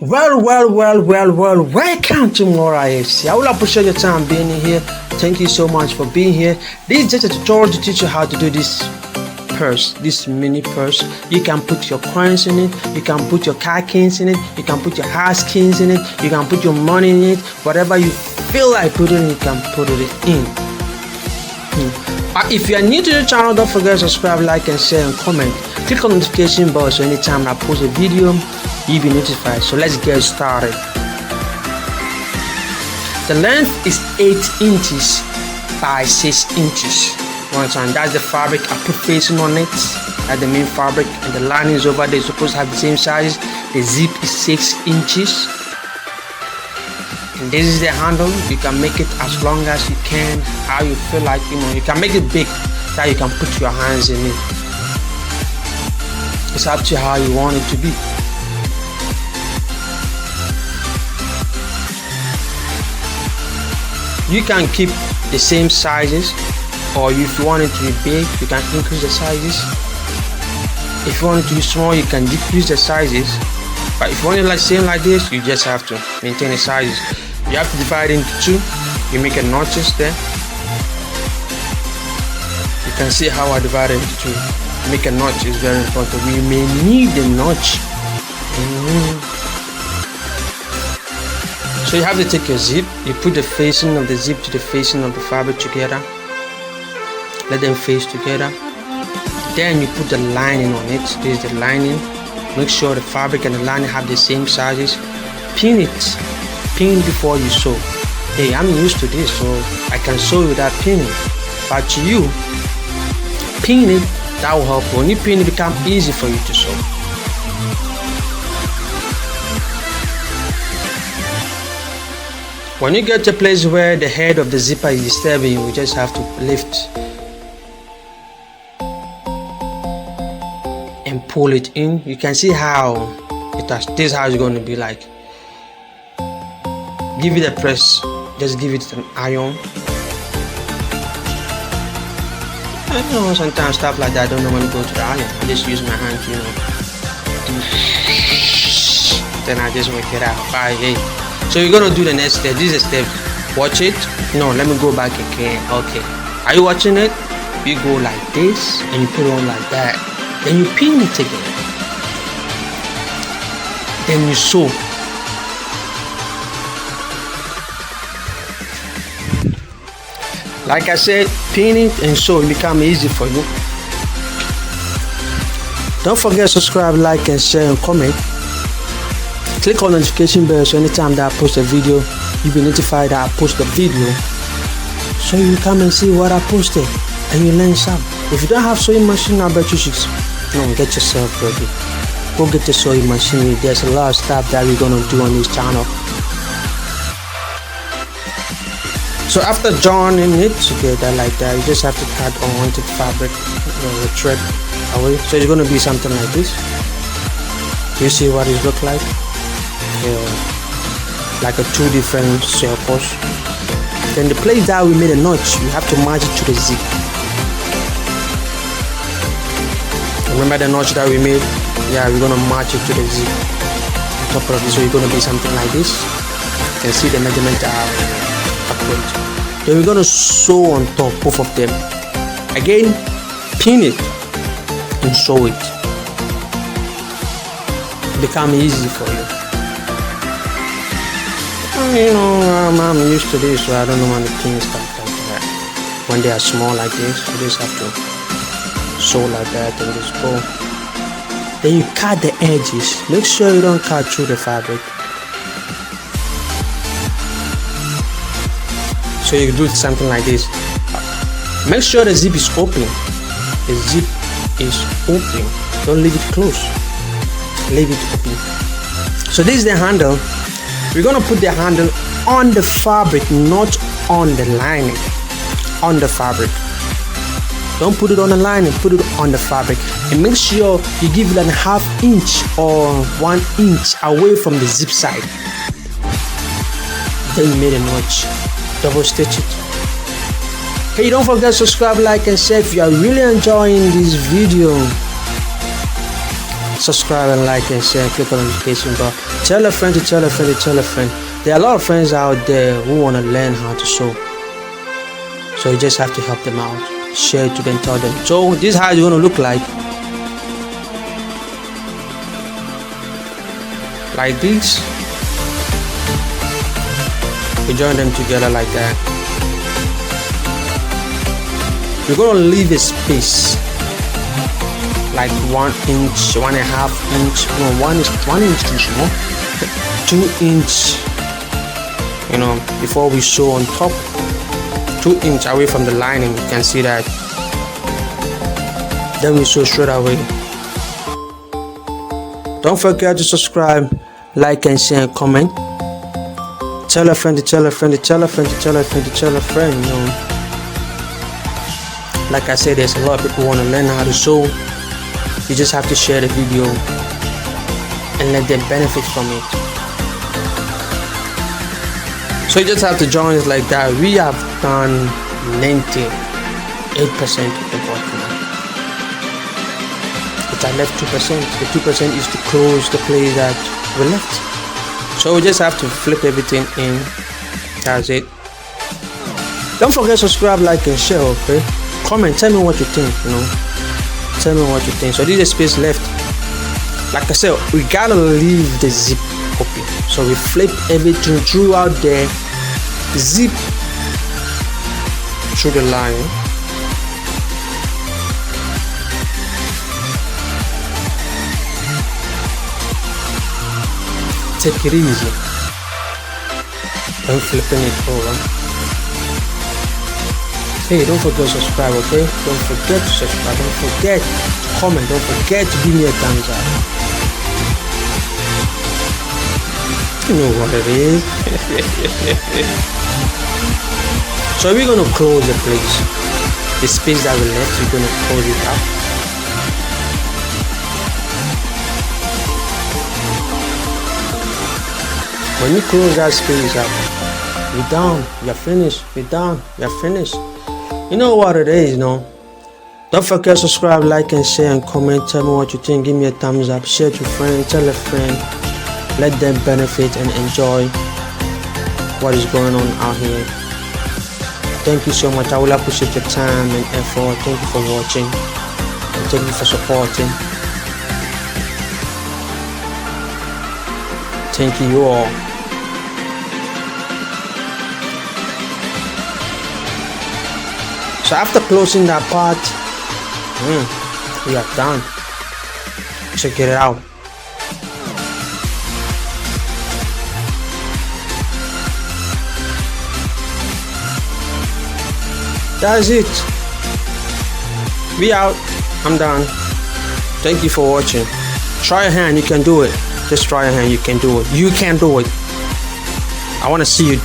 Welcome to more IFC. I will appreciate your time being here. Thank you so much for being here. This is just a tutorial to teach you how to do this purse, this mini purse. You can put your coins in it, you can put your car keys in it, you can put your house keys in it, you can put your money in it. Whatever you feel like putting, you can put it in. If you are new to the channel, don't forget to subscribe, like and share and comment. Click on the notification bell so anytime I post a video you'll be notified. So let's get started. The length is 8 inches by 6 inches. One time, that's the fabric I put facing on it. That's the main fabric, and the lining is over there. It's supposed to have the same size. The zip is 6 inches. And this is the handle. You can make it as long as you can, how you feel like, you can make it big that you can put your hands in it. It's up to how you want it to be. You can keep the same sizes, or if you want it to be big, you can increase the sizes. If you want it to be small, you can decrease the sizes. But if you want it like same like this, you just have to maintain the sizes. You have to divide it into two. You make a notches there. You can see how I divide it into two. Make a notch is very important. We may need the notch. So you have to take your zip, you put the facing of the zip to the facing of the fabric together. Let them face together. Then you put the lining on it. This is the lining. Make sure the fabric and the lining have the same sizes. Pin it. Pin before you sew. Hey, I'm used to this, so I can sew without pinning. But to you, pin it. That will help. When you pin it, become easy for you to sew. When you get to a place where the head of the zipper is disturbing you, just have to lift and pull it in. You can see how this is how it's going to be like. Give it a press, just give it an iron. I know sometimes stuff like that I don't normally go to the iron. I just use my hand, then I just work it out. Bye, hey. So you're gonna do the next step. This is a step. Watch it. No, let me go back again. Okay. Are you watching it? You go like this and you put it on like that. Then you pin it again. Then you sew. Like I said, pin it and sew. It become easy for you. Don't forget to subscribe, like and share and comment. Click on the notification bell so anytime that I post a video, you'll be notified that I post a video. So you come and see what I posted and you learn some. If you don't have sewing machine, I bet you should get yourself ready. Go get your sewing machine. There's a lot of stuff that we're gonna do on this channel. So after joining it together like that, you just have to cut unwanted fabric, the thread away. So it's gonna be something like this. You see what it looks like? Like a two different circles. Then the place that we made a notch, you have to match it to the zip. Remember the notch that we made? Yeah, we're gonna match it to the zip on top of this. So it's gonna be something like this. You can see the measurement are accurate. Then we're gonna sew on top, both of them. Again, pin it and sew it. Become easy for you. I'm used to this, so I don't know when the things stuff like that. When they are small like this, you just have to sew like that and just go. Then you cut the edges. Make sure you don't cut through the fabric. So you do something like this. Make sure the zip is open. The zip is open. Don't leave it closed. Leave it open. So this is the handle. We're gonna put the handle on the fabric, not on the lining. On the fabric. Don't put it on the lining, put it on the fabric. And make sure you give it a ½ inch or 1 inch away from the zip side. Then you made a notch. Double stitch it. Hey, don't forget to subscribe, like and share if you are really enjoying this video. subscribe and like and share and click on the notification bell. Tell a friend to tell a friend to tell a friend. There are a lot of friends out there who want to learn how to sew, so you just have to help them out. Share it to them, tell them. So this is how it's going to look like this. You join them together like that. You're going to leave a space like 1 inch, 1.5 inch, no, 1 inch too small, 2 inch, you know, before we sew on top, 2 inch away from the lining. You can see that. Then we sew straight away. Don't forget to subscribe, like and share and comment. Tell a friend to tell a friend to tell a friend to tell a friend to tell a friend, you know. Like I said, there's a lot of people who want to learn how to sew. You just have to share the video and let them benefit from it. So you just have to join us like that. We have done 98% of the work now. But I left 2%. The 2% is to close the place that we left. So we just have to flip everything in. That's it. Don't forget to subscribe, like and share, okay? Comment, tell me what you think, you know. Tell me what you think. So this is space left. Like I said, we gotta leave the zip open. So we flip everything throughout there. Zip through the line. Take it easy. I'm flipping it over. Hey, don't forget to subscribe, okay? Don't forget to subscribe. Don't forget to comment. Don't forget to give me a thumbs up. You know what it is. So we're gonna close the place. The space that we left, we're gonna close it up. When you close that space up, you're done, you're finished, you're done, you're finished. You know what it is, no? Don't forget to subscribe, like and share and comment. Tell me what you think, give me a thumbs up, share to a friend, tell a friend. Let them benefit and enjoy what is going on out here. Thank you so much. I will appreciate your time and effort. Thank you for watching and thank you for supporting. Thank you all. So after closing that part, we are done. Check it out. That's it. We out. I'm done. Thank you for watching. Try your hand, you can do it. Just try your hand, you can do it. You can do it. I want to see you do it.